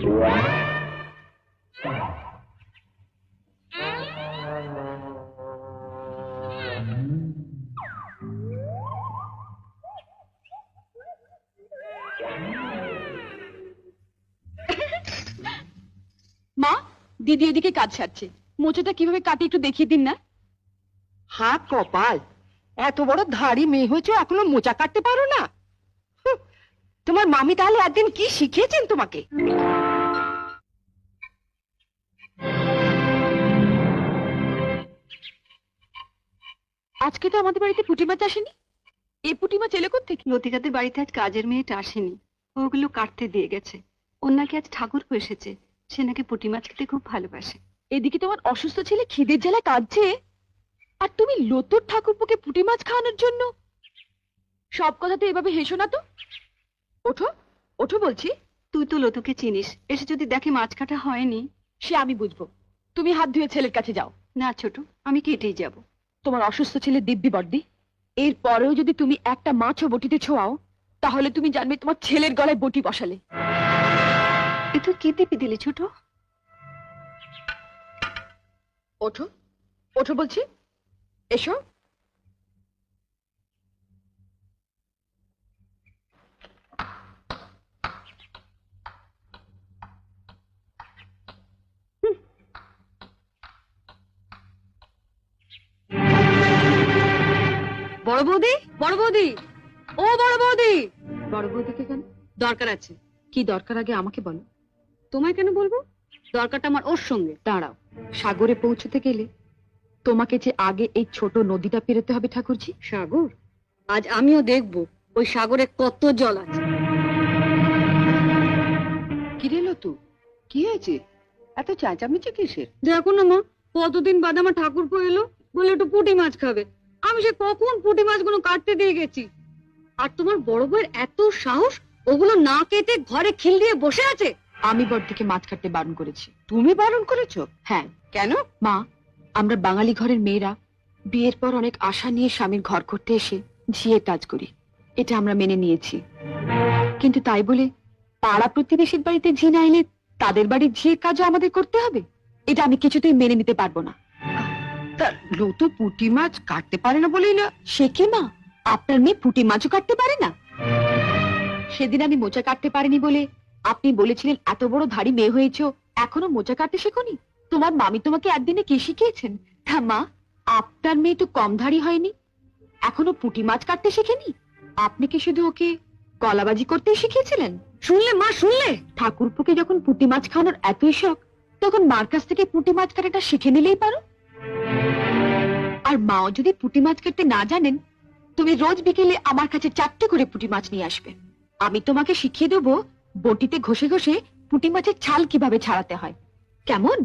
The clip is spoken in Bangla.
মা, দিদি এদিকে কাজ সারছে, মোচাটা কিভাবে কাটি একটু দেখিয়ে দিন না। হাত কপাল, এত বড় ধাড়ি মেয়ে হয়েছে এখনো মোচা কাটতে পারো না? তোমার মামি তাহলে একদিন কি শিখিয়েছেন তোমাকে? আজকে তো আমাদের বাড়িতে পুঁটি মাছ আসেনি। এই পুঁটি মাছ এলে কোত্থেকে? লতিকাদের বাড়িতে আজ কাজের মেয়েটা আসেনি, ওগুলো কাটতে দিয়ে গেছে। ওর নাকি আজ ঠাকুর এসেছে, সে নাকি পুঁটি মাছ খেতে খুব ভালোবাসে। এদিকে তোমার অসুস্থ ছেলে খিদের জ্বালায় কাঁদছে, আর তুমি লতুর ঠাকুরপোকে পুঁটি মাছ খাওয়ানোর জন্য। সব কথাতে এভাবে হেসো না তো। ওঠো ওঠো বলছি। তুই তো লতুকে চিনিস, এসে যদি দেখে মাছ কাটা হয়নি। সে আমি বুঝবো, তুমি হাত ধুয়ে ছেলের কাছে যাও। না ছোট, আমি কেটেই যাব। তোমার অসুস্থ ছেলে দিব্যি বর্দি, এর পরেও যদি তুমি একটা মাছও বটিতে ছোঁয়াও, তাহলে তুমি জানবে তোমার ছেলের গলায় বটি বসালে। এ তুই কি দিবি দিলি ছোট? ওঠো ওঠো বলছি, এসো। বড় বৌদি, বড় বৌদি, ও বড় বৌদি। বড় বৌদিকে কেন? দরকার আছে। কি দরকার আগে আমাকে বলো। তোমায় কেন বলবো? দরকারটা আমার ওর সঙ্গে। দাঁড়াও, সাগরে পৌঁছতে গেলে তোমাকে যে আগে এই ছোট নদীটা পেরোতে হবে ঠাকুরজি। সাগর? আজ আমিও দেখবো ওই সাগরে কত জল আছে। কি রে লতু, কি হয়েছে? এত চেঁচামেচি কিসের? দেখো না মা, কতদিন বাদে আমার ঠাকুরপো এলো, বলে একটু পুঁটি মাছ খাবে। আমি সে কখন পুঁটি মাছগুলো কাটতে দিয়ে গেছি, আর তোমার বড় বউয়ের এত সাহস, ওগুলো না কেটে ঘরে খিল দিয়ে বসে আছে। আমি বড়দিকে মাছ কাটতে বারণ করেছি। তুমি বারণ করেছো? হ্যাঁ। কেন? মা, আমরা বাঙালি ঘরের মেয়েরা বিয়ের পর অনেক আশা নিয়ে স্বামীর ঘর করতে এসে ঝিয়ে কাজ করি, এটা আমরা মেনে নিয়েছি। কিন্তু তাই বলে পাড়া প্রতিবেশীর বাড়িতে ঝি না এলে তাদের বাড়ির ঝিয়ের কাজও আমাদের করতে হবে, এটা আমি কিছুতেই মেনে নিতে পারবো না। তা লতু পুঁটি মাছ কাটতে পারে না বলেই না? সে কি মা, আপনার মেয়ে পুঁটি মাছও কাটতে পারে না? সেদিন আমি মোচা কাটতে পারিনি বলে আপনি বলেছিলেন এত বড় ধাড়ি মেয়ে হয়েছো, এখনো মোচা কাটতে শেখোনি? তোমার মামি তোমাকে একদিনে কি শিখিয়েছেন? তা মা, আপনার মেয়ে তো কম ধাড়ি হয়নি, এখনো পুঁটি মাছ কাটতে শেখেনি। আপনি কি শুধু ওকে কলাবাজি করতে শিখিয়েছিলেন? শুনলে মা, শুনলে? ঠাকুরপুকে যখন পুঁটি মাছ খাওয়ানোর এতই শখ, তখন মার কাছ থেকে পুঁটি মাছ কাটাটা শিখে নিলেই পারো। আর মাও যদি পুঁটি মাছ কাটতে না জানেন, তুমি রোজ বিকেলে আমার কাছে 4টে করে পুঁটি মাছ নিয়ে আসবে। আমি তোমাকে শিখিয়ে দেবো বটিতে ঘষে ঘষে পুঁটি মাছের ছাল কিভাবে ছাড়াতে হয়। কেমন?